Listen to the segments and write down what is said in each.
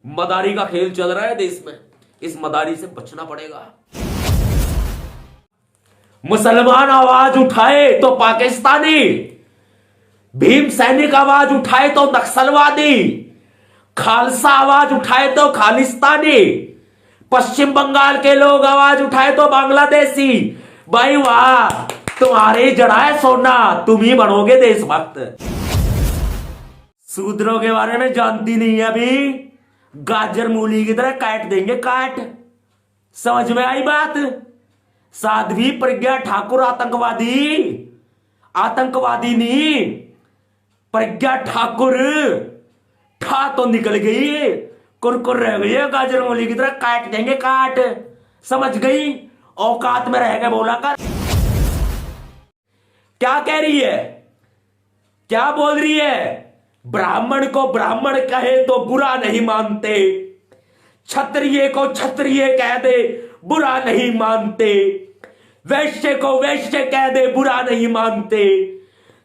मदारी का खेल चल रहा है देश में, इस मदारी से बचना पड़ेगा। मुसलमान आवाज उठाए तो पाकिस्तानी, भीम सैनिक आवाज उठाए तो नक्सलवादी, खालसा आवाज उठाए तो खालिस्तानी, पश्चिम बंगाल के लोग आवाज उठाए तो बांग्लादेशी। भाई वाह, तुम्हारे जड़ा है सोना, तुम ही बनोगे देशभक्त। शूद्रों के बारे में जानती नहीं है अभी, गाजर मूली की तरह काट देंगे काट। समझ में आई बात? साध्वी प्रज्ञा ठाकुर आतंकवादी, आतंकवादी नहीं, प्रज्ञा ठाकुर ठा तो निकल गई, कुरकुर रह गई है, गाजर मूली की तरह काट देंगे काट। समझ गई? औकात में रह गए बोला कर। क्या कह रही है, क्या बोल रही है? ब्राह्मण को ब्राह्मण कहे तो बुरा नहीं मानते, क्षत्रिय को क्षत्रिय कह दे बुरा नहीं मानते, वैश्य को वैश्य कह दे बुरा नहीं मानते,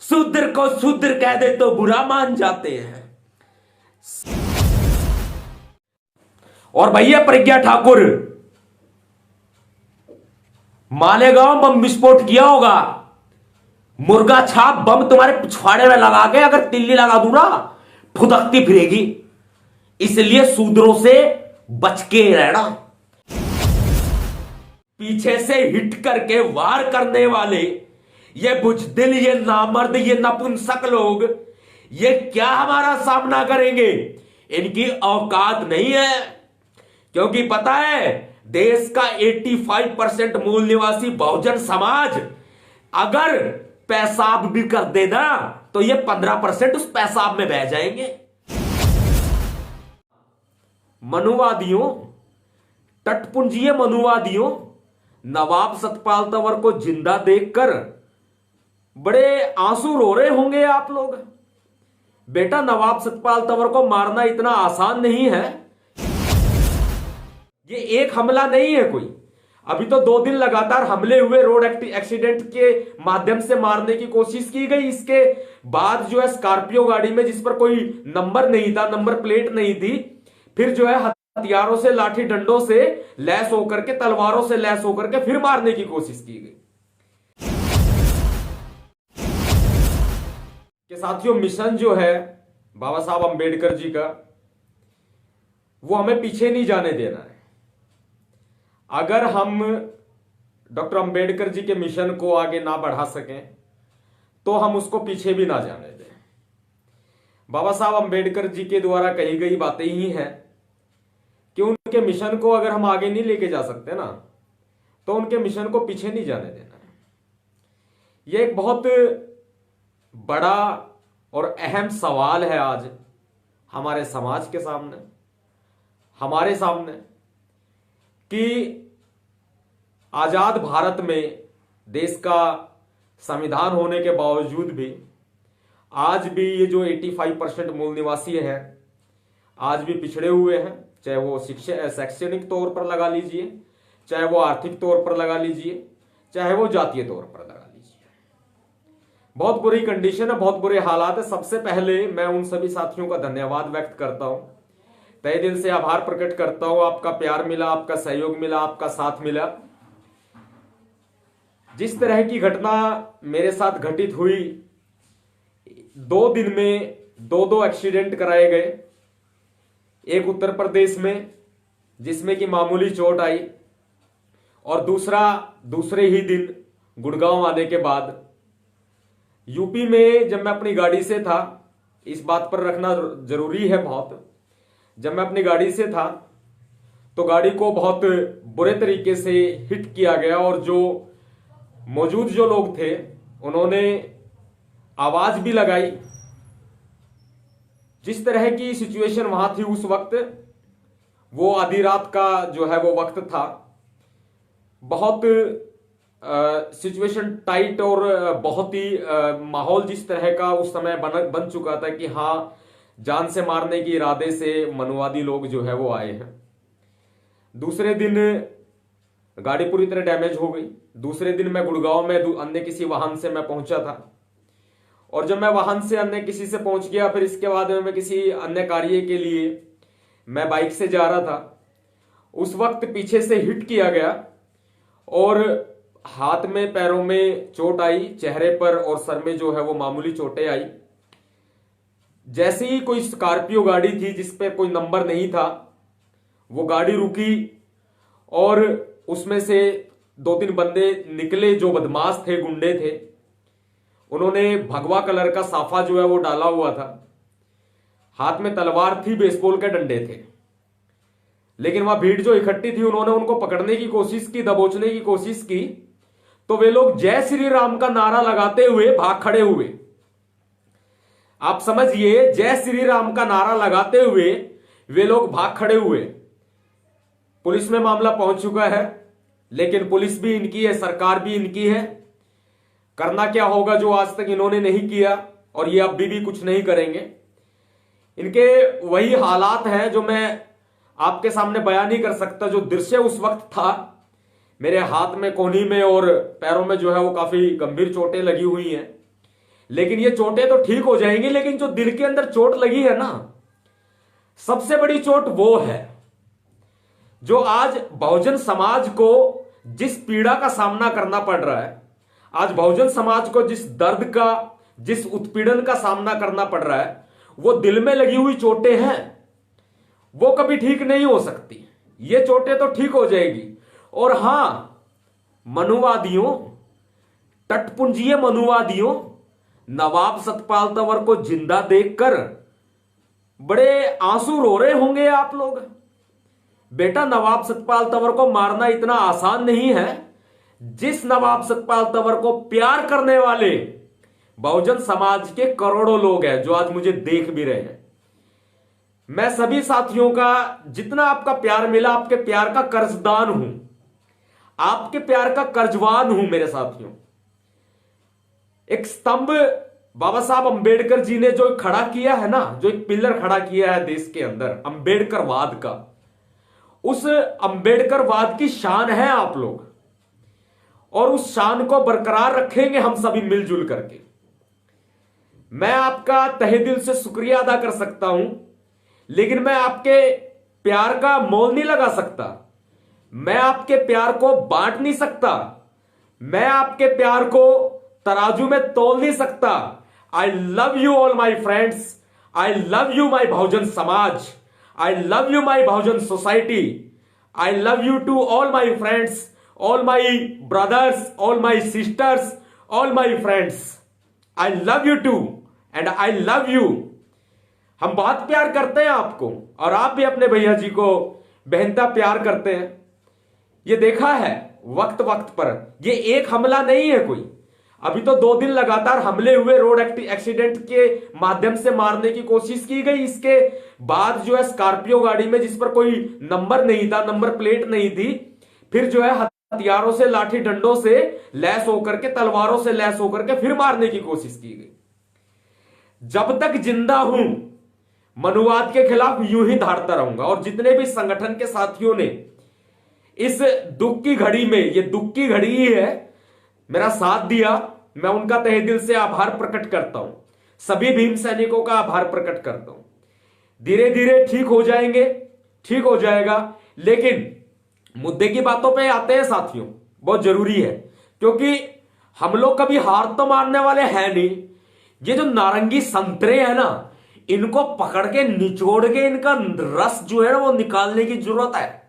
शूद्र को शूद्र कह दे तो बुरा मान जाते हैं। और भैया प्रज्ञा ठाकुर, मालेगांव बम विस्फोट किया होगा, मुर्गा छाप बम तुम्हारे पिछवाड़े में लगा के अगर तिल्ली लगा दूं ना, फुदकती फिरेगी। इसलिए शूद्रों से बच के रहना। पीछे से हिट करके वार करने वाले ये बुजदिल, ये नामर्द, ये नपुंसक लोग, ये क्या हमारा सामना करेंगे? इनकी औकात नहीं है। क्योंकि पता है, देश का 85% मूल निवासी बहुजन समाज अगर पेशाब भी कर देना तो ये 15% उस पेशाब में बह जाएंगे। मनुवादियों, तटपुंजीय मनुवादियों, नवाब सतपाल तंवर को जिंदा देखकर बड़े आंसू रो रहे होंगे आप लोग। बेटा, नवाब सतपाल तंवर को मारना इतना आसान नहीं है। ये एक हमला नहीं है कोई। अभी तो 2 दिन लगातार हमले हुए, रोड एक्सीडेंट के माध्यम से मारने की कोशिश की गई। इसके बाद जो है स्कॉर्पियो गाड़ी में, जिस पर कोई नंबर नहीं था, नंबर प्लेट नहीं थी, फिर जो है हथियारों से, लाठी डंडों से लैस होकर के, तलवारों से लैस होकर के फिर मारने की कोशिश की गई। के साथियों, मिशन जो है बाबा साहब अंबेडकर जी का, वो हमें पीछे नहीं जाने देना है। अगर हम डॉक्टर अंबेडकर जी के मिशन को आगे ना बढ़ा सकें तो हम उसको पीछे भी ना जाने दें। बाबा साहब अंबेडकर जी के द्वारा कही गई बातें ही हैं कि उनके मिशन को अगर हम आगे नहीं लेके जा सकते ना, तो उनके मिशन को पीछे नहीं जाने देना है। यह एक बहुत बड़ा और अहम सवाल है आज हमारे समाज के सामने, हमारे सामने, कि आजाद भारत में, देश का संविधान होने के बावजूद भी आज भी ये जो 85% मूल निवासी हैं आज भी पिछड़े हुए हैं। चाहे वो शैक्षणिक तौर पर लगा लीजिए, चाहे वो आर्थिक तौर पर लगा लीजिए, चाहे वो जातीय तौर पर लगा लीजिए। बहुत बुरी कंडीशन है, बहुत बुरे हालात है। सबसे पहले मैं उन सभी साथियों का धन्यवाद व्यक्त करता हूं, तहे दिल से आभार प्रकट करता हूं। आपका प्यार मिला, आपका सहयोग मिला, आपका साथ मिला। जिस तरह की घटना मेरे साथ घटित हुई, 2 दिन में 2 एक्सीडेंट कराए गए। एक उत्तर प्रदेश में जिसमें कि मामूली चोट आई, और दूसरे ही दिन गुड़गांव आने के बाद यूपी में जब मैं अपनी गाड़ी से था, इस बात पर रखना जरूरी है बहुत, जब मैं अपनी गाड़ी से था तो गाड़ी को बहुत बुरे तरीके से हिट किया गया, और जो मौजूद जो लोग थे उन्होंने आवाज भी लगाई। जिस तरह की सिचुएशन वहां थी उस वक्त, वो आधी रात का जो है वो वक्त था, बहुत सिचुएशन टाइट और बहुत ही माहौल जिस तरह का उस समय बन चुका था कि हाँ, जान से मारने के इरादे से मनुवादी लोग जो है वो आए हैं। दूसरे दिन गाड़ी पूरी तरह डैमेज हो गई। दूसरे दिन मैं गुड़गांव में अन्य किसी वाहन से मैं पहुंचा था, और जब मैं वाहन से अन्य किसी से पहुंच गया, फिर इसके बाद मैं किसी अन्य कार्य के लिए मैं बाइक से जा रहा था, उस वक्त पीछे से हिट किया गया और हाथ में पैरों में चोट आई, चेहरे पर और सर में जो है वो मामूली चोटें आई। जैसे ही कोई स्कॉर्पियो गाड़ी थी जिस पे कोई नंबर नहीं था, वो गाड़ी रुकी और उसमें से 2-3 बंदे निकले जो बदमाश थे, गुंडे थे। उन्होंने भगवा कलर का साफा जो है वो डाला हुआ था, हाथ में तलवार थी, बेसबॉल के डंडे थे। लेकिन वहां भीड़ जो इकट्ठी थी, उन्होंने उनको पकड़ने की कोशिश की, दबोचने की कोशिश की, तो वे लोग जय श्री राम का नारा लगाते हुए भाग खड़े हुए। आप समझिए, जय श्री राम का नारा लगाते हुए वे लोग भाग खड़े हुए। पुलिस में मामला पहुंच चुका है, लेकिन पुलिस भी इनकी है, सरकार भी इनकी है। करना क्या होगा जो आज तक इन्होंने नहीं किया, और ये अब भी कुछ नहीं करेंगे। इनके वही हालात हैं जो मैं आपके सामने बयान नहीं कर सकता। जो दृश्य उस वक्त था, मेरे हाथ में, कोहनी में और पैरों में जो है वो काफी गंभीर चोटें लगी हुई हैं। लेकिन ये चोटें तो ठीक हो जाएंगी, लेकिन जो दिल के अंदर चोट लगी है ना, सबसे बड़ी चोट वो है जो आज बहुजन समाज को जिस पीड़ा का सामना करना पड़ रहा है, आज बहुजन समाज को जिस दर्द का, जिस उत्पीड़न का सामना करना पड़ रहा है, वो दिल में लगी हुई चोटें हैं। वो कभी ठीक नहीं हो सकती। ये चोटें तो ठीक हो जाएगी। और हां, मनुवादियों, तटपुंजीय मनुवादियों, नवाब सतपाल तंवर को जिंदा देखकर बड़े आंसू रो रहे होंगे आप लोग। बेटा, नवाब सतपाल तंवर को मारना इतना आसान नहीं है। जिस नवाब सतपाल तंवर को प्यार करने वाले बहुजन समाज के करोड़ों लोग हैं जो आज मुझे देख भी रहे हैं, मैं सभी साथियों का जितना आपका प्यार मिला, आपके प्यार का कर्जदान हूं, आपके प्यार का कर्जवान हूं मेरे साथियों। एक स्तंभ बाबा साहब अंबेडकर जी ने जो खड़ा किया है ना, जो एक पिलर खड़ा किया है देश के अंदर, अंबेडकरवाद का, उस अंबेडकरवाद की शान है आप लोग, और उस शान को बरकरार रखेंगे हम सभी मिलजुल करके। मैं आपका तहे दिल से शुक्रिया अदा कर सकता हूं, लेकिन मैं आपके प्यार का मोल नहीं लगा सकता। मैं आपके प्यार को बांट नहीं सकता। मैं आपके प्यार को तराजू में तोल नहीं सकता। I love you all my friends. I love you my Bahujan समाज। I love you my Bahujan society. I love you to all my friends, all my brothers, all my sisters, all my friends. I love you too and I love you. हम बहुत प्यार करते हैं आपको, और आप भी अपने भैया जी को बेहनता प्यार करते हैं। ये देखा है वक्त वक्त पर। ये एक हमला नहीं है कोई। अभी तो 2 दिन लगातार हमले हुए, रोड एक्सीडेंट के माध्यम से मारने की कोशिश की गई। इसके बाद जो है स्कॉर्पियो गाड़ी में, जिस पर कोई नंबर नहीं था, नंबर प्लेट नहीं थी, फिर जो है हथियारों से, लाठी डंडों से लैस होकर के, तलवारों से लैस होकर के फिर मारने की कोशिश की गई। जब तक जिंदा हूं, मनुवाद के खिलाफ यूं ही धारता रहूंगा। और जितने भी संगठन के साथियों ने इस दुख की घड़ी में, ये दुख की घड़ी ही है, मेरा साथ दिया, मैं उनका तहे दिल से आभार प्रकट करता हूं। सभी भीम सैनिकों का आभार प्रकट करता हूं। धीरे धीरे ठीक हो जाएंगे, ठीक हो जाएगा। लेकिन मुद्दे की बातों पे आते हैं साथियों, बहुत जरूरी है, क्योंकि हम लोग कभी हार तो मानने वाले हैं नहीं। ये जो नारंगी संतरे हैं ना, इनको पकड़ के, निचोड़ के, इनका रस जो है ना वो निकालने की जरूरत है।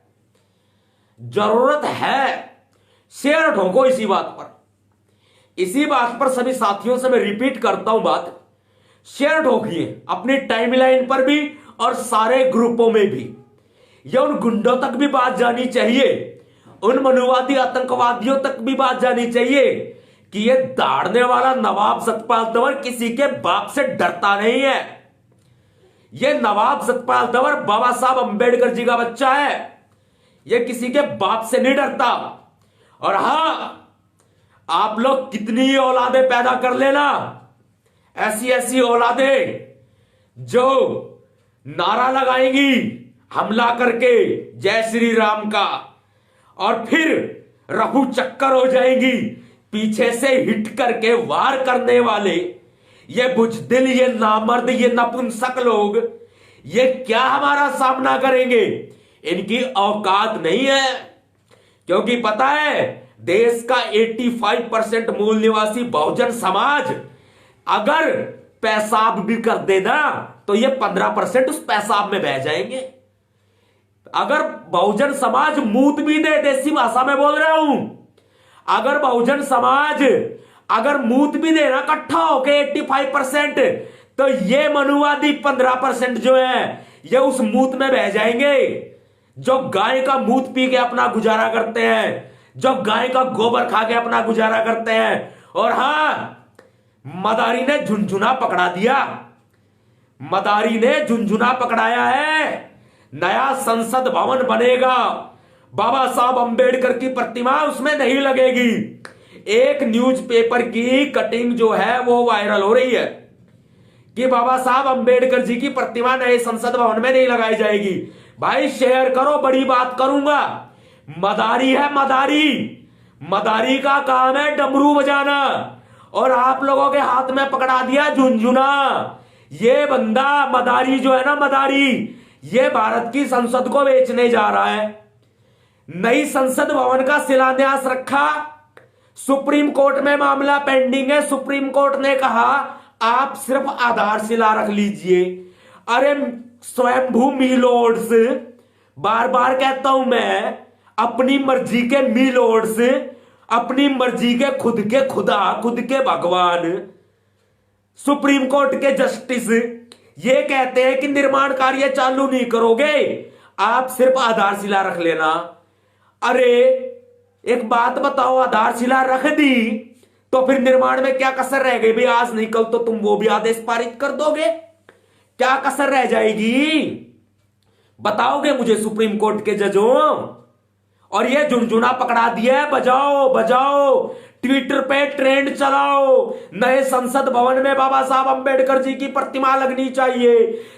जरूरत है। शेयर ठोको इसी बात पर। इसी बात पर सभी साथियों से मैं रिपीट करता हूं बात, शेयर ठोकिए अपनी टाइमलाइन पर भी और सारे ग्रुपों में भी। यह उन गुंडों तक भी बात जानी चाहिए, उन मनुवादी आतंकवादियों तक भी बात जानी चाहिए कि यह दाड़ने वाला नवाब सतपाल तंवर किसी के बाप से डरता नहीं है। यह नवाब सतपाल तंवर बाबा साहब अंबेडकर जी का बच्चा है। यह किसी के बाप से नहीं डरता। और हां, आप लोग कितनी औलादे पैदा कर लेना, ऐसी ऐसी औलादे जो नारा लगाएंगी हमला करके जय श्री राम का, और फिर रफू चक्कर हो जाएंगी, पीछे से हिट करके वार करने वाले ये बुजदिल, ये नामर्द, ये नपुंसक लोग, ये क्या हमारा सामना करेंगे? इनकी औकात नहीं है, क्योंकि पता है देश का 85% मूल निवासी बहुजन समाज अगर पेशाब भी कर देना तो ये 15% उस पेशाब में बह जाएंगे। अगर बहुजन समाज मूत भी दे, देसी भाषा में बोल रहा हूं, अगर बहुजन समाज अगर मूत भी देना इकट्ठा होके 85%, तो ये मनुवादी 15% जो है ये उस मूत में बह जाएंगे। जो गाय का मूत पी के अपना गुजारा करते हैं, जो गाय का गोबर खा के अपना गुजारा करते हैं। और हां, मदारी ने झुनझुना पकड़ा दिया, मदारी ने झुनझुना पकड़ाया है। नया संसद भवन बनेगा, बाबा साहब अंबेडकर की प्रतिमा उसमें नहीं लगेगी। एक न्यूज़पेपर की कटिंग जो है वो वायरल हो रही है कि बाबा साहब अंबेडकर जी की प्रतिमा नए संसद भवन में नहीं लगाई जाएगी। भाई शेयर करो, बड़ी बात करूंगा। मदारी है मदारी, मदारी का काम है डमरू बजाना, और आप लोगों के हाथ में पकड़ा दिया झुनझुना। ये बंदा मदारी जो है ना, मदारी, ये भारत की संसद को बेचने जा रहा है। नई संसद भवन का शिलान्यास रखा, सुप्रीम कोर्ट में मामला पेंडिंग है। सुप्रीम कोर्ट ने कहा आप सिर्फ आधारशिला रख लीजिए। अरे स्वयंभू मीलोड्स, बार बार कहता हूं मैं, अपनी मर्जी के मीलोड्स, अपनी मर्जी के खुद के खुदा, खुद के भगवान, सुप्रीम कोर्ट के जस्टिस ये कहते हैं कि निर्माण कार्य चालू नहीं करोगे, आप सिर्फ आधारशिला रख लेना। अरे एक बात बताओ, आधारशिला रख दी तो फिर निर्माण में क्या कसर रह गई? भाई आज नहीं कल तो तुम वो भी आदेश पारित कर दोगे, क्या कसर रह जाएगी? बताओगे मुझे सुप्रीम कोर्ट के जजों? और ये झुनझुना पकड़ा दिया है, बजाओ बजाओ, ट्विटर पे ट्रेंड चलाओ, नए संसद भवन में बाबा साहब अंबेडकर जी की प्रतिमा लगनी चाहिए,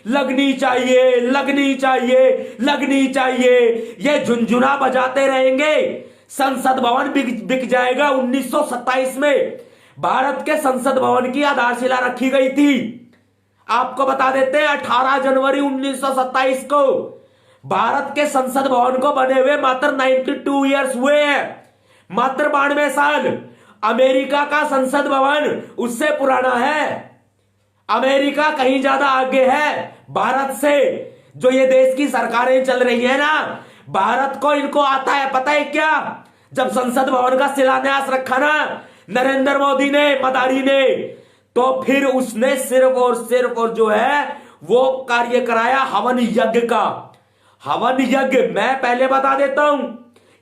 लगनी चाहिए, लगनी चाहिए, लगनी चाहिए। ये झुनझुना बजाते रहेंगे, संसद भवन बिक जाएगा। 1927 में भारत के संसद भवन की आधारशिला रखी गई थी। आपको बता देते हैं 18 जनवरी 1927 को भारत के संसद भवन को बने हुए मात्र 92 ईयर्स हुए हैं, मात्र 92 साल। अमेरिका का संसद भवन उससे पुराना है। अमेरिका कहीं ज्यादा आगे है भारत से। जो ये देश की सरकारें चल रही है ना, भारत को इनको आता है पता है क्या? जब संसद भवन का शिलान्यास रखा ना नरेंद्र मोदी ने, मदारी ने, तो फिर उसने सिर्फ और जो है वो कार्य कराया हवन यज्ञ का। हवन यज्ञ, मैं पहले बता देता हूं,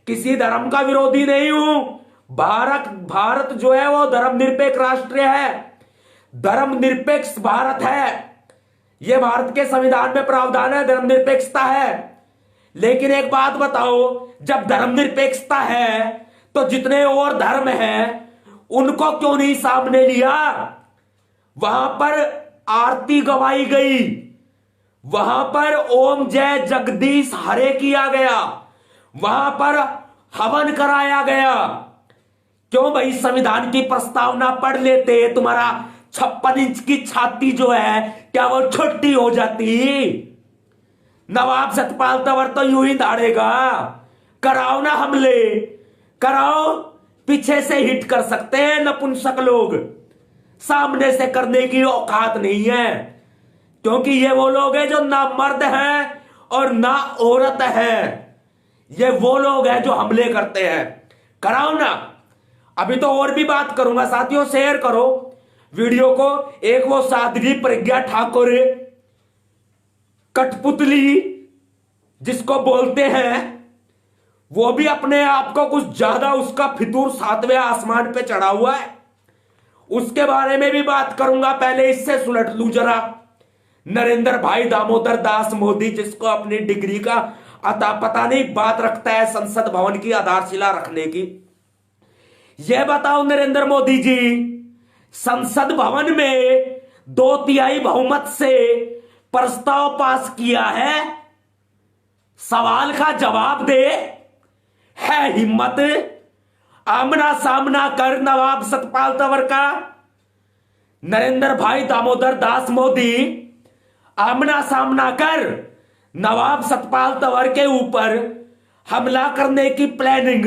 किसी धर्म का विरोधी नहीं हूं। भारत जो है वो धर्मनिरपेक्ष राष्ट्र है, धर्मनिरपेक्ष भारत है। यह भारत के संविधान में प्रावधान है, धर्मनिरपेक्षता है। लेकिन एक बात बताओ, जब धर्मनिरपेक्षता है तो जितने और धर्म हैं उनको क्यों नहीं सामने लिया? वहां पर आरती गवाई गई, वहां पर ओम जय जगदीश हरे किया गया, वहां पर हवन कराया गया। क्यों भाई? संविधान की प्रस्तावना पढ़ लेते, तुम्हारा 56 इंच की छाती जो है क्या वो छोटी हो जाती? नवाब सतपाल तंवर तो यूं ही दाड़ेगा। कराओ ना हमले, कराओ, पीछे से हिट कर सकते हैं नपुंसक लोग, सामने से करने की औकात नहीं है। क्योंकि ये वो लोग हैं जो ना मर्द हैं और ना औरत है। ये वो लोग हैं जो हमले करते हैं। कराओ ना। अभी तो और भी बात करूंगा साथियों, शेयर करो वीडियो को। एक वो साध्वी प्रज्ञा ठाकुर, कठपुतली जिसको बोलते हैं, वो भी अपने आप को कुछ ज्यादा, उसका फितूर 7वें आसमान पे चढ़ा हुआ है। उसके बारे में भी बात करूंगा। पहले इससे सुलट लूं जरा। नरेंद्र भाई दामोदर दास मोदी, जिसको अपनी डिग्री का अता पता नहीं बात रखता है संसद भवन की आधारशिला रखने की। यह बताओ नरेंद्र मोदी जी, संसद भवन में 2/3 बहुमत से प्रस्ताव पास किया है, सवाल का जवाब दे। है हिम्मत? आमना सामना कर नवाब सतपाल तंवर का। नरेंद्र भाई दामोदर दास मोदी आमना सामना कर नवाब सतपाल तंवर के ऊपर हमला करने की प्लानिंग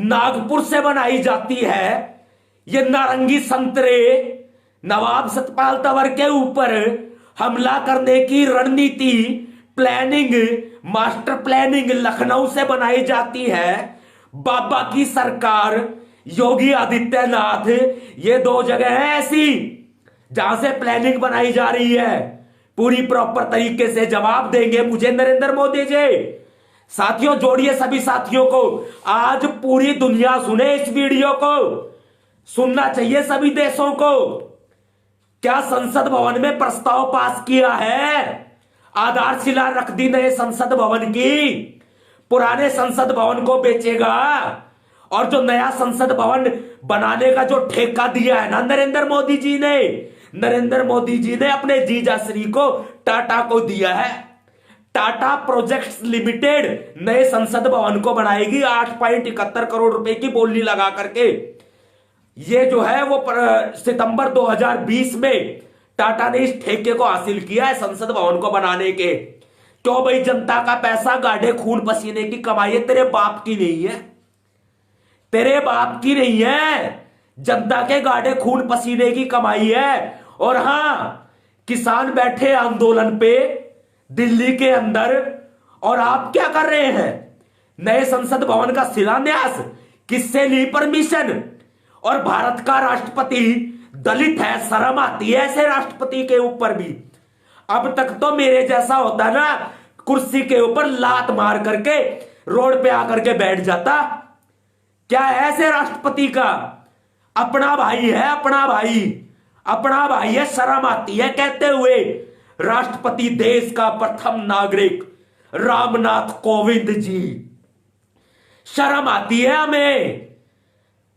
नागपुर से बनाई जाती है। ये नारंगी संतरे नवाब सतपाल तंवर के ऊपर हमला करने की रणनीति प्लानिंग मास्टर प्लानिंग लखनऊ से बनाई जाती है। बाबा की सरकार योगी आदित्यनाथ, ये दो जगह है ऐसी जहां से प्लानिंग बनाई जा रही है। पूरी प्रॉपर तरीके से जवाब देंगे मुझे नरेंद्र मोदी जी। साथियों जोड़िए सभी साथियों को, आज पूरी दुनिया सुने इस वीडियो को, सुनना चाहिए सभी देशों को। क्या संसद भवन में प्रस्ताव पास किया है, आधारशिला रख दी नए संसद भवन की, पुराने संसद भवन को बेचेगा और जो नया संसद भवन बनाने का जो ठेका दिया है ना नरेंद्र मोदी जी ने अपने जीजा श्री को टाटा को दिया है। टाटा प्रोजेक्ट्स लिमिटेड नए संसद भवन को बनाएगी 8.71 करोड़ रुपए की बोली लगा करके। ये जो है वो सितंबर 2020 में टाटा ने इस ठेके को हासिल किया है संसद भवन को बनाने के। क्यों भाई, जनता का पैसा गाढ़े खून पसीने की कमाई है, तेरे बाप की नहीं है, तेरे बाप की नहीं है, जनता के गाढ़े खून पसीने की कमाई है। और हां, किसान बैठे आंदोलन पे दिल्ली के अंदर, और आप क्या कर रहे हैं, नए संसद भवन का शिलान्यास किससे ली परमिशन? और भारत का राष्ट्रपति दलित है, शर्म आती है ऐसे राष्ट्रपति के ऊपर भी। अब तक तो मेरे जैसा होता ना, कुर्सी के ऊपर लात मार करके रोड पे आकर के बैठ जाता। क्या है ऐसे राष्ट्रपति का? अपना भाई है, अपना भाई है, शर्म आती है कहते हुए। राष्ट्रपति देश का प्रथम नागरिक रामनाथ कोविंद जी, शर्म आती है हमें।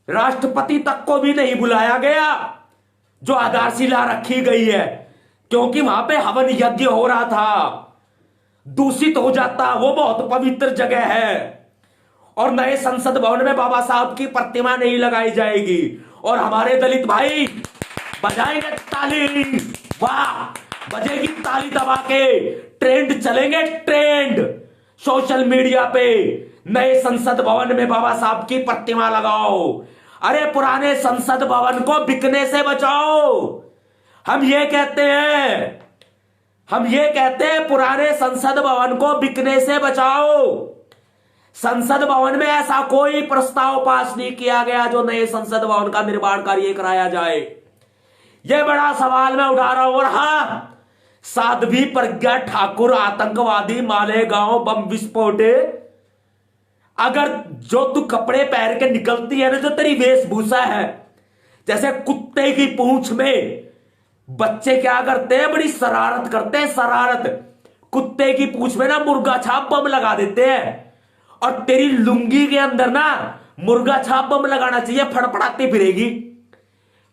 राष्ट्रपति तक को भी नहीं बुलाया गया जो आधारशिला रखी गई है, क्योंकि वहां पे हवन यज्ञ हो रहा था, दूषित हो जाता, वो बहुत पवित्र जगह है। और नए संसद भवन में बाबा साहब की प्रतिमा नहीं लगाई जाएगी। और हमारे दलित भाई बजाएंगे ताली, वाह, बजेगी ताली दबा के, ट्रेंड चलेंगे, ट्रेंड सोशल मीडिया पे, नए संसद भवन में बाबा साहब की प्रतिमा लगाओ। अरे पुराने संसद भवन को बिकने से बचाओ। हम ये कहते हैं पुराने संसद भवन को बिकने से बचाओ। संसद भवन में ऐसा कोई प्रस्ताव पास नहीं किया गया जो नए संसद भवन का निर्माण कार्य कराया जाए। यह बड़ा सवाल मैं उठा रहा हूं। और हां, साध्वी प्रज्ञा ठाकुर आतंकवादी मालेगांव बम विस्फोट, अगर जो तू कपड़े पहन के निकलती है ना, जो तेरी वेशभूषा है, जैसे कुत्ते की पूंछ में बच्चे क्या करते हैं, बड़ी शरारत करते हैं, शरारत, कुत्ते की पूंछ में ना मुर्गा छाप बम लगा देते हैं। और तेरी लुंगी के अंदर ना मुर्गा छाप बम लगाना चाहिए, फड़फड़ाती फिरेगी।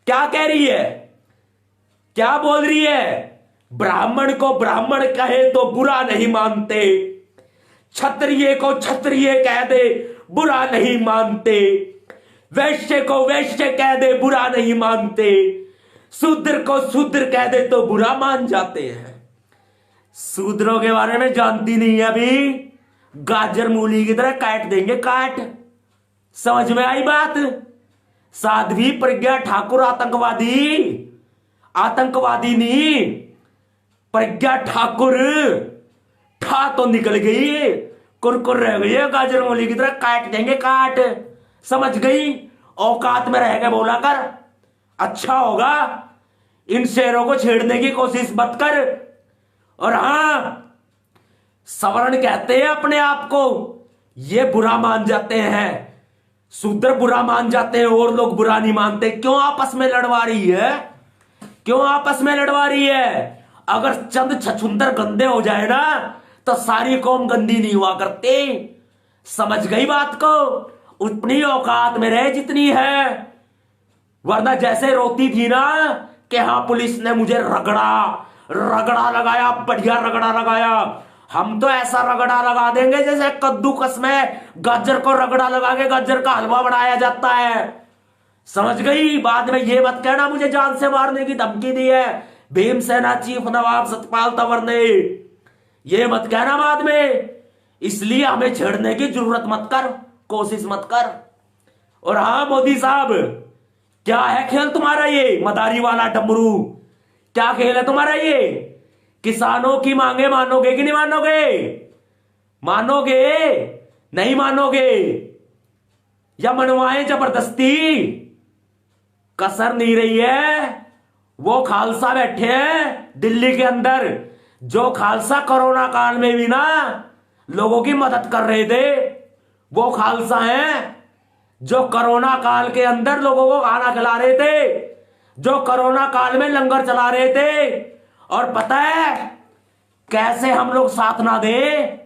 क्या कह रही है, क्या बोल रही है? ब्राह्मण को ब्राह्मण कहे तो बुरा नहीं मानते, क्षत्रिय को क्षत्रिय कह दे बुरा नहीं मानते, वैश्य को वैश्य कह दे बुरा नहीं मानते, शूद्र को शूद्र कह दे तो बुरा मान जाते हैं। शूद्रों के बारे में जानती नहीं है अभी, गाजर मूली की तरह काट देंगे, काट। समझ में आई बात? साध्वी प्रज्ञा ठाकुर आतंकवादी नहीं, प्रज्ञा ठाकुर, ठा तो निकल गई, कुरकुर रह गई है, गाजर मूली की तरह काट देंगे, काट। समझ गई? औकात में रह के बोला कर, अच्छा होगा। इन शेरों को छेड़ने की कोशिश मत कर। और हां, सवर्ण कहते हैं अपने आप को, ये बुरा मान जाते हैं, शूद्र बुरा मान जाते हैं, और लोग बुरा नहीं मानते। क्यों आपस में लड़वा रही है? क्यों आपस में लड़वा रही है? अगर चंद छछुंदर गंदे हो जाए ना तो सारी कौम गंदी नहीं हुआ करती। समझ गई बात को? उतनी औकात में रहे जितनी है, वरना जैसे रोती थी ना कि हाँ पुलिस ने मुझे रगड़ा लगाया, बढ़िया रगड़ा लगाया, हम तो ऐसा रगड़ा लगा देंगे जैसे कद्दूकस में गाजर को रगड़ा लगा के गाजर का हलवा बनाया जाता है। समझ गई? बाद में ये मत कहना मुझे जान से मारने की धमकी दी है, भीमसेना चीफ नवाब सतपाल तंवर ने। ये मत कहना बाद में, इसलिए हमें छेड़ने की जरूरत मत कर, कोशिश मत कर। और हाँ मोदी साहब, क्या है खेल तुम्हारा ये मदारी वाला डमरू? क्या खेल है तुम्हारा ये? किसानों की मांगे मानोगे कि नहीं मानोगे? मानोगे नहीं मानोगे? या मनवाएं जबरदस्ती? कसर नहीं रही है। वो खालसा बैठे हैं दिल्ली के अंदर, जो खालसा कोरोना काल में भी ना लोगों की मदद कर रहे थे। वो खालसा हैं जो कोरोना काल के अंदर लोगों को खाना खिला रहे थे, जो कोरोना काल में लंगर चला रहे थे। और पता है कैसे हम लोग साथ ना दें?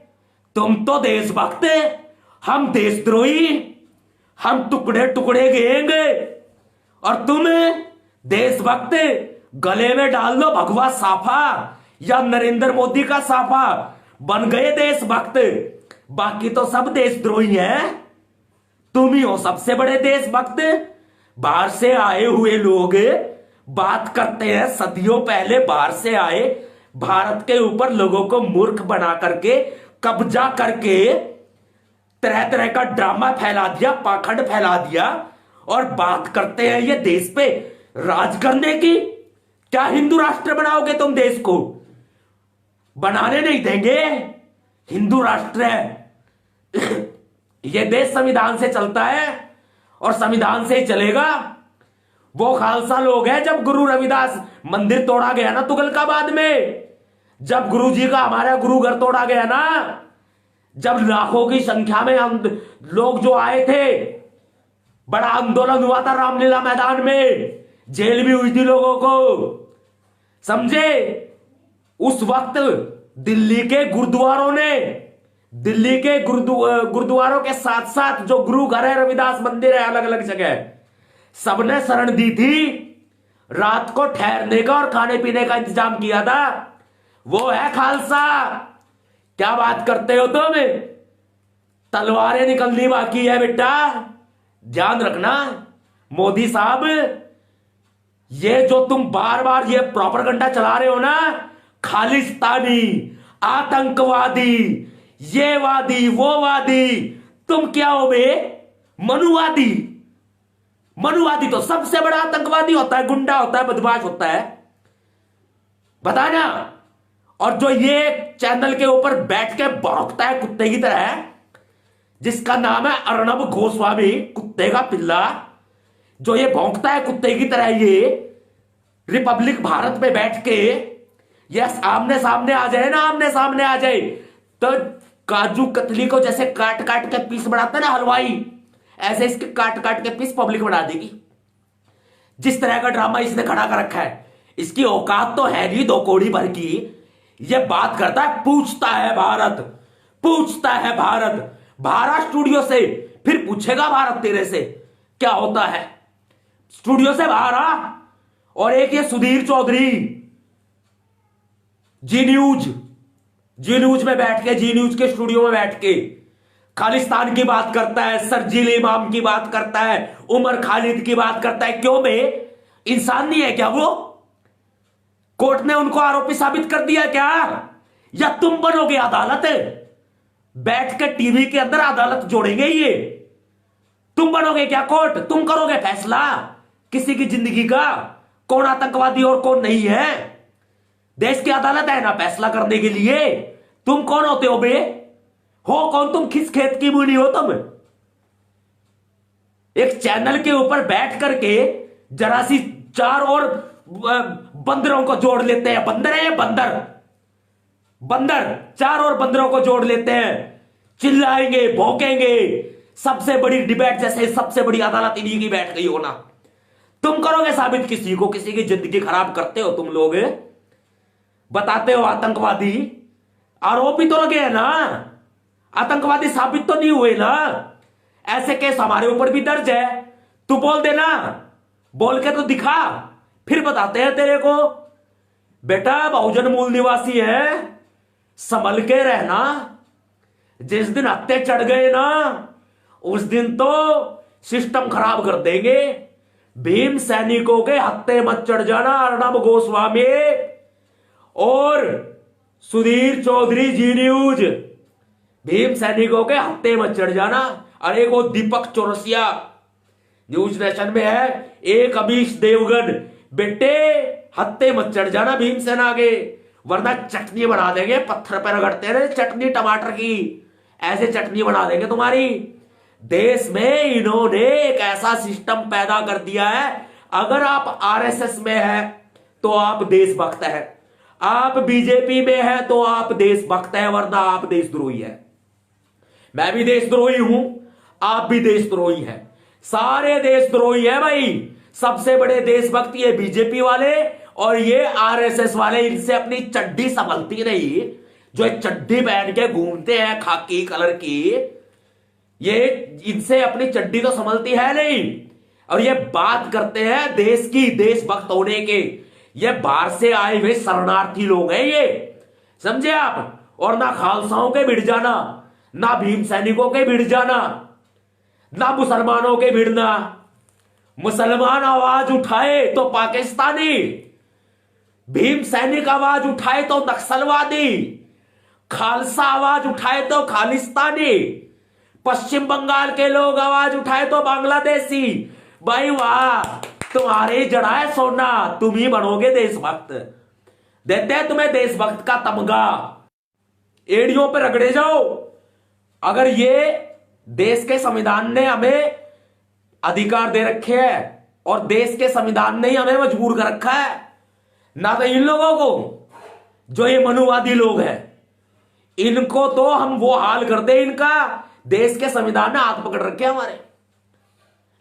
तुम तो देशभक्त, हम देशद्रोही, हम टुकड़े टुकड़े गैंग, और तुम देशभक्त। गले में डाल लो भगवा साफा या नरेंद्र मोदी का साफा, बन गए देशभक्त। बाकी तो सब देशद्रोही हैं। तुम ही हो सबसे बड़े देशभक्त। बाहर से आए हुए लोग बात करते हैं सदियों पहले बाहर से आए, भारत के ऊपर लोगों को मूर्ख बना करके, कब्जा करके तरह तरह का ड्रामा फैला दिया, पाखंड फैला दिया, और बात करते हैं ये देश पे राज करने की। क्या हिंदू राष्ट्र बनाओगे तुम? देश को बनाने नहीं देंगे। हिंदू राष्ट्र है ये देश संविधान से चलता है और संविधान से ही चलेगा। वो खालसा लोग हैं, जब गुरु रविदास मंदिर तोड़ा गया ना तुगलकाबाद में, जब गुरु जी का हमारा गुरु घर तोड़ा गया ना, जब लाखों की संख्या में हम लोग जो आए थे, बड़ा आंदोलन हुआ था रामलीला मैदान में, जेल भी हुई थी लोगों को, समझे? उस वक्त दिल्ली के गुरुद्वारों ने, दिल्ली के गुरुद्वारों के साथ साथ जो गुरु घर है, रविदास मंदिर है, अलग अलग जगह, सबने शरण दी थी। रात को ठहरने का और खाने पीने का इंतजाम किया था। वो है खालसा। क्या बात करते हो तुम? तलवारें निकलनी बाकी है बेटा, ध्यान रखना। मोदी साहब, ये जो तुम बार बार ये प्रोपेगेंडा चला रहे हो ना, खालिस्तानी, आतंकवादी, ये वादी, वो वादी, तुम क्या हो बे? मनुवादी। मनुवादी तो सबसे बड़ा आतंकवादी होता है, गुंडा होता है, बदमाश होता है, बताना। और जो ये चैनल के ऊपर बैठ के भौंकता है कुत्ते की तरह, जिसका नाम है अर्णब गोस्वामी, कुत्ते का पिल्ला, जो ये भौंकता है कुत्ते की तरह, ये रिपब्लिक भारत में बैठ के ये आमने सामने आ जाए ना, आमने सामने आ जाए तो काजू कतली को जैसे काट काट के पीस बनाता है ना हलवाई, ऐसे इसके काट काट के पीस पब्लिक बना देगी। जिस तरह का ड्रामा इसने खड़ा कर रखा है, इसकी औकात तो है नहीं दो कौड़ी भर की। ये बात करता है, पूछता है भारत, पूछता है भारत, भारत स्टूडियो से, फिर पूछेगा भारत तेरे से क्या होता है। स्टूडियो से बाहर आ। और एक ये सुधीर चौधरी जी न्यूज में बैठ के, जी न्यूज के स्टूडियो में बैठ के खालिस्तान की बात करता है, सरजील इमाम की बात करता है, उमर खालिद की बात करता है। क्यों बे? इंसान नहीं है क्या वो? कोर्ट ने उनको आरोपी साबित कर दिया क्या? या तुम बनोगे अदालत? बैठ के टीवी के अंदर अदालत जोड़ेंगे ये? तुम बनोगे क्या कोर्ट? तुम करोगे फैसला किसी की जिंदगी का, कौन आतंकवादी और कौन नहीं है? देश की अदालत है ना फैसला करने के लिए। तुम कौन होते हो बे? हो कौन तुम? किस खेत की मुनी हो तुम? एक चैनल के ऊपर बैठ करके जरा सी चार और बंदरों को जोड़ लेते हैं। बंदर है ये, बंदर चार और बंदरों को जोड़ लेते हैं, चिल्लाएंगे, भौंकेंगे। सबसे बड़ी डिबेट जैसे सबसे बड़ी अदालत इन्हीं की बैठ गई हो ना। तुम करोगे साबित किसी को? किसी की जिंदगी खराब करते हो तुम लोग, बताते हो आतंकवादी। आरोपी तो लगे हैं ना, आतंकवादी साबित तो नहीं हुए ना। ऐसे केस हमारे ऊपर भी दर्ज है। तू बोल देना, बोल के तो दिखा, फिर बताते हैं तेरे को। बेटा बहुजन मूल निवासी है, संभल के रहना। जिस दिन हत्ते चढ़ गए ना, उस दिन तो सिस्टम खराब कर देंगे। भीम सैनिकों के हत्थे मत चढ़ जाना अर्णब गोस्वामी और सुधीर चौधरी जी न्यूज। भीम सैनिकों के हत्थे मत चढ़ जाना। अरे वो दीपक चौरसिया न्यूज नेशन में है, एक अमीश देवगन, बेटे हत्थे मत चढ़ जाना भीमसेना के, वरना चटनी बना देंगे। पत्थर पर रगड़ते रहे चटनी टमाटर की, ऐसे चटनी बना देंगे तुम्हारी। देश में इन्होंने एक ऐसा सिस्टम पैदा कर दिया है, अगर आप आरएसएस में है तो आप देशभक्त है, आप बीजेपी में है तो आप देशभक्त है, वरना आप देशद्रोही है। मैं भी देशद्रोही हूं, आप भी देशद्रोही है, सारे देशद्रोही है भाई। सबसे बड़े देशभक्त ये बीजेपी वाले और ये आरएसएस वाले, इनसे अपनी चड्डी संभलती नहीं। जो चड्डी पहन के घूमते हैं खाकी कलर की, ये इनसे अपनी चड्डी तो संभलती है नहीं। और ये बात करते हैं देश की, देशभक्त होने के। ये बाहर से आए हुए शरणार्थी लोग हैं ये, समझे आप। और ना खालसाओं के भिड़ जाना, ना भीम सैनिकों के भिड़ जाना, ना मुसलमानों के भिड़ना। मुसलमान आवाज उठाए तो पाकिस्तानी, भीम सैनिक आवाज उठाए तो नक्सलवादी, खालसा आवाज उठाए तो खालिस्तानी, पश्चिम बंगाल के लोग आवाज उठाए तो बांग्लादेशी। भाई वाह, तुम्हारे जड़ा है सोना, तुम ही बनोगे देशभक्त। देते हैं तुम्हें देशभक्त का तमगा, एड़ियों पे रगड़े जाओ। अगर ये देश के संविधान ने हमें अधिकार दे रखे हैं और देश के संविधान ने ही हमें मजबूर कर रखा है, ना तो इन लोगों को जो ये मनुवादी लोग हैं, इनको तो हम वो हाल कर दे इनका। देश के संविधान ने हाथ पकड़ रखे हमारे,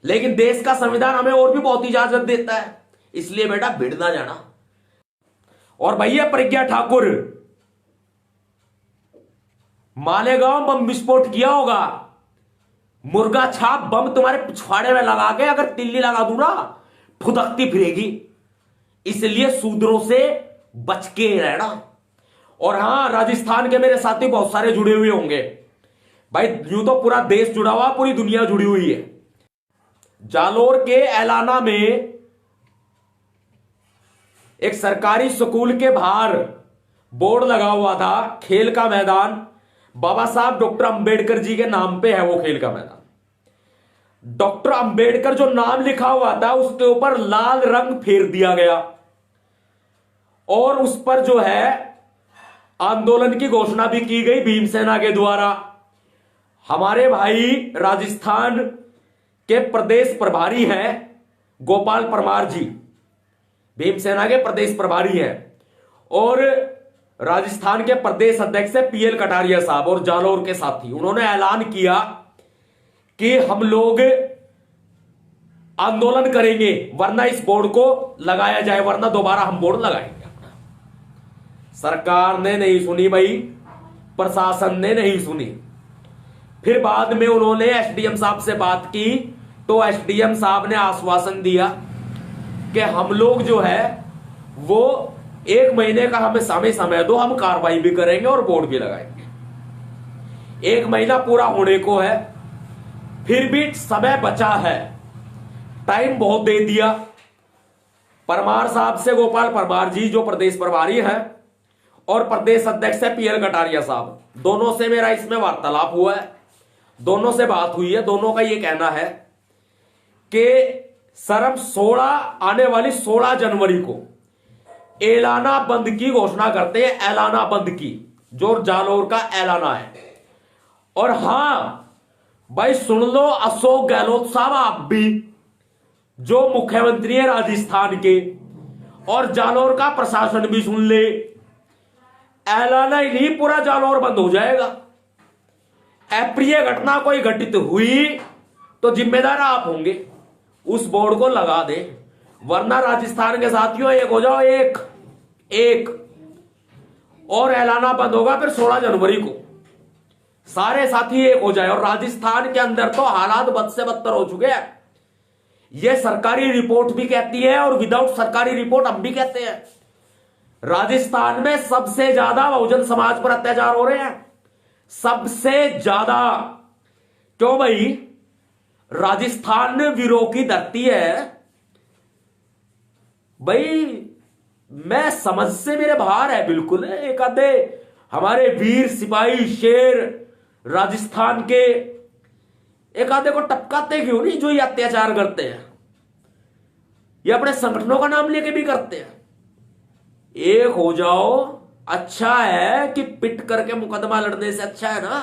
लेकिन देश का संविधान हमें और भी बहुत इजाजत देता है। इसलिए बेटा भिड़ ना जाना। और भैया प्रज्ञा ठाकुर, मालेगांव बम विस्फोट किया होगा, मुर्गा छाप बम तुम्हारे पिछवाड़े में लगा के अगर तिल्ली लगा दूं ना, फुदकती फिरेगी। इसलिए सूद्रों से बच के रहना। और हां, राजस्थान के मेरे साथी बहुत सारे जुड़े हुए होंगे भाई, यूं तो पूरा देश जुड़ा हुआ, पूरी दुनिया जुड़ी हुई है। जालोर के एलाना में एक सरकारी स्कूल के बाहर बोर्ड लगा हुआ था, खेल का मैदान बाबा साहब डॉक्टर अंबेडकर जी के नाम पे है वो खेल का मैदान। डॉक्टर अंबेडकर जो नाम लिखा हुआ था उसके ऊपर लाल रंग फेर दिया गया और उस पर जो है आंदोलन की घोषणा भी की गई भीमसेना के द्वारा। हमारे भाई राजस्थान के प्रदेश प्रभारी हैं गोपाल परमार जी, भीमसेना के प्रदेश प्रभारी हैं, और राजस्थान के प्रदेश अध्यक्ष है पीएल कटारिया साहब और जालोर के साथी। उन्होंने ऐलान किया कि हम लोग आंदोलन करेंगे, वरना इस बोर्ड को लगाया जाए, वरना दोबारा हम बोर्ड लगाएंगे। सरकार ने नहीं सुनी भाई, प्रशासन ने नहीं सुनी। फिर बाद में उन्होंने एसडीएम साहब से बात की तो एसडीएम साहब ने आश्वासन दिया कि हम लोग जो है वो 1 महीने का हमें समय दो, हम कार्रवाई भी करेंगे और बोर्ड भी लगाएंगे। 1 महीना पूरा होने को है, फिर भी समय बचा है, टाइम बहुत दे दिया। परमार साहब से गोपाल परमार जी जो प्रदेश प्रभारी हैं और प्रदेश अध्यक्ष है पीएल कटारिया साहब, दोनों से मेरा इसमें वार्तालाप हुआ है, दोनों से बात हुई है। दोनों का ये कहना है कि सर हम आने वाली 16 जनवरी को एलाना बंद की घोषणा करते हैं, एलाना बंद की, जो जालोर का एलाना है। और हां भाई सुन लो अशोक गहलोत साहब, आप भी जो मुख्यमंत्री है राजस्थान के, और जालोर का प्रशासन भी सुन ले, एलाना ही नहीं पूरा जालोर बंद हो जाएगा। अप्रिय घटना कोई घटित हुई तो जिम्मेदार आप होंगे, उस बोर्ड को लगा दे, वरना राजस्थान के साथियों एक हो जाओ, एक और एलाना बंद होगा फिर 16 जनवरी को, सारे साथी एक हो जाए। और राजस्थान के अंदर तो हालात बद से बदतर हो चुके हैं, यह सरकारी रिपोर्ट भी कहती है और विदाउट सरकारी रिपोर्ट हम भी कहते हैं। राजस्थान में सबसे ज्यादा बहुजन समाज पर अत्याचार हो रहे हैं, सबसे ज्यादा। क्यों भाई? राजस्थान वीरों की धरती है, भाई मैं समझ से मेरे बाहर है बिल्कुल। एक आधे हमारे वीर सिपाही शेर राजस्थान के एक आधे को टपकाते क्यों नहीं जो ये अत्याचार करते हैं? ये अपने संगठनों का नाम लेके भी करते हैं। एक हो जाओ, अच्छा है कि पिट करके मुकदमा लड़ने से अच्छा है ना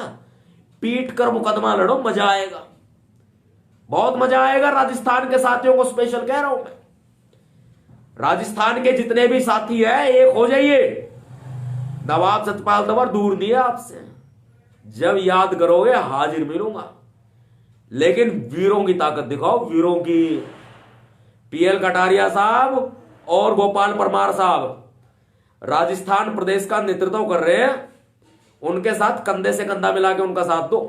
पीट कर मुकदमा लड़ो, मजा आएगा, बहुत मजा आएगा। राजस्थान के साथियों को स्पेशल कह रहा हूं मैं, राजस्थान के जितने भी साथी हैं एक हो जाइए। नवाब सतपाल तंवर दूर नहीं है आपसे, जब याद करोगे हाजिर मिलूंगा। लेकिन वीरों की ताकत दिखाओ, वीरों की। पीएल कटारिया साहब और गोपाल परमार साहब राजस्थान प्रदेश का नेतृत्व कर रहे हैं, उनके साथ कंधे से कंधा मिला के उनका साथ दो।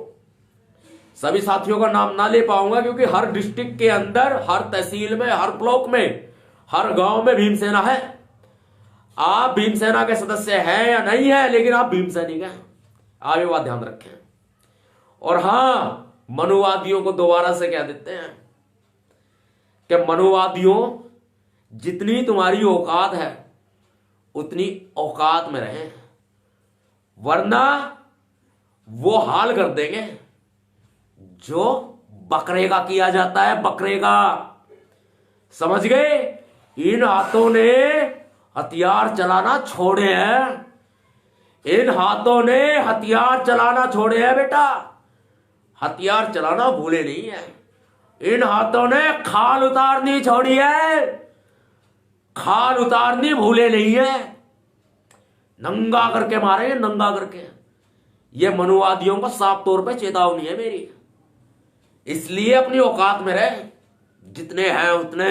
सभी साथियों का नाम ना ले पाऊंगा क्योंकि हर डिस्ट्रिक्ट के अंदर, हर तहसील में, हर ब्लॉक में, हर गांव में भीमसेना है। आप भीमसेना के सदस्य हैं या नहीं है, लेकिन आप भीमसैनिक हैं, आप ये बात ध्यान रखें। और हां, मनुवादियों को दोबारा से कह देते हैं कि मनुवादियों, जितनी तुम्हारी औकात है उतनी औकात में रहे, वरना वो हाल कर देंगे जो बकरे का किया जाता है, बकरे का। समझ गए? इन हाथों ने हथियार चलाना छोड़े हैं, इन हाथों ने हथियार चलाना छोड़े हैं बेटा, हथियार चलाना भूले नहीं है। इन हाथों ने खाल उतारनी छोड़ी है, खाल उतारनी भूले नहीं है। नंगा करके मारे, नंगा करके। ये मनुवादियों का साफ तौर पे चेतावनी है मेरी। इसलिए अपनी औकात में रहे, जितने हैं उतने।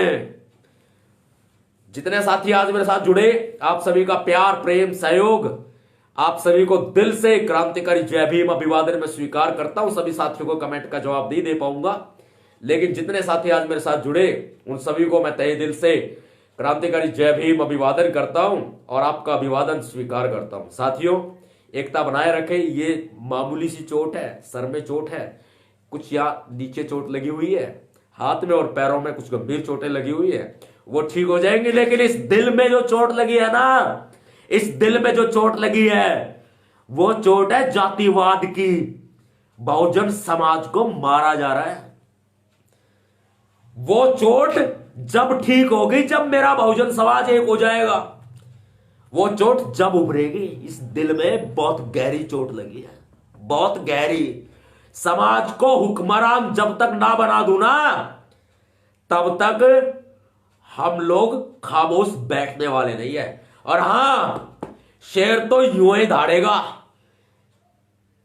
जितने साथी आज मेरे साथ जुड़े, आप सभी का प्यार, प्रेम, सहयोग, आप सभी को दिल से क्रांतिकारी जय भीम अभिवादन में स्वीकार करता हूं। सभी साथियों को कमेंट का जवाब नहीं दे पाऊंगा, लेकिन जितने साथी आज मेरे साथ जुड़े उन सभी को मैं तहे दिल से क्रांतिकारी जय भीम अभिवादन करता हूं और आपका अभिवादन स्वीकार करता हूं। साथियों, एकता बनाए रखें। ये मामूली सी चोट है, सर में चोट है, कुछ यहाँ नीचे चोट लगी हुई है, हाथ में और पैरों में कुछ गंभीर चोटें लगी हुई है, वो ठीक हो जाएंगी। लेकिन इस दिल में जो चोट लगी है ना, इस दिल में जो चोट लगी है, वो चोट है जातिवाद की। बहुजन समाज को मारा जा रहा है। वो चोट जब ठीक होगी, जब मेरा बहुजन समाज एक हो जाएगा, वो चोट जब उभरेगी। इस दिल में बहुत गहरी चोट लगी है, बहुत गहरी। समाज को हुक्मरान जब तक ना बना दूं ना, तब तक हम लोग खामोश बैठने वाले नहीं है। और हां, शेर तो यूं ही धाड़ेगा,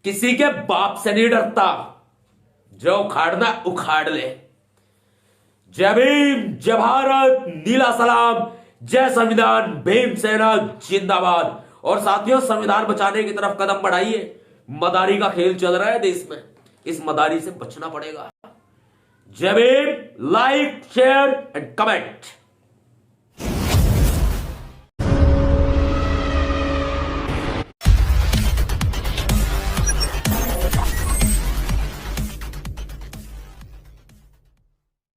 किसी के बाप से नहीं डरता, जो उखाड़ना उखाड़ ले। जय भीम, जय भारत, नीला सलाम, जय संविधान, भीमसेना जिंदाबाद। और साथियों, संविधान बचाने की तरफ कदम बढ़ाइए। मदारी का खेल चल रहा है देश में, इस मदारी से बचना पड़ेगा। जय Bhim, like, share and comment.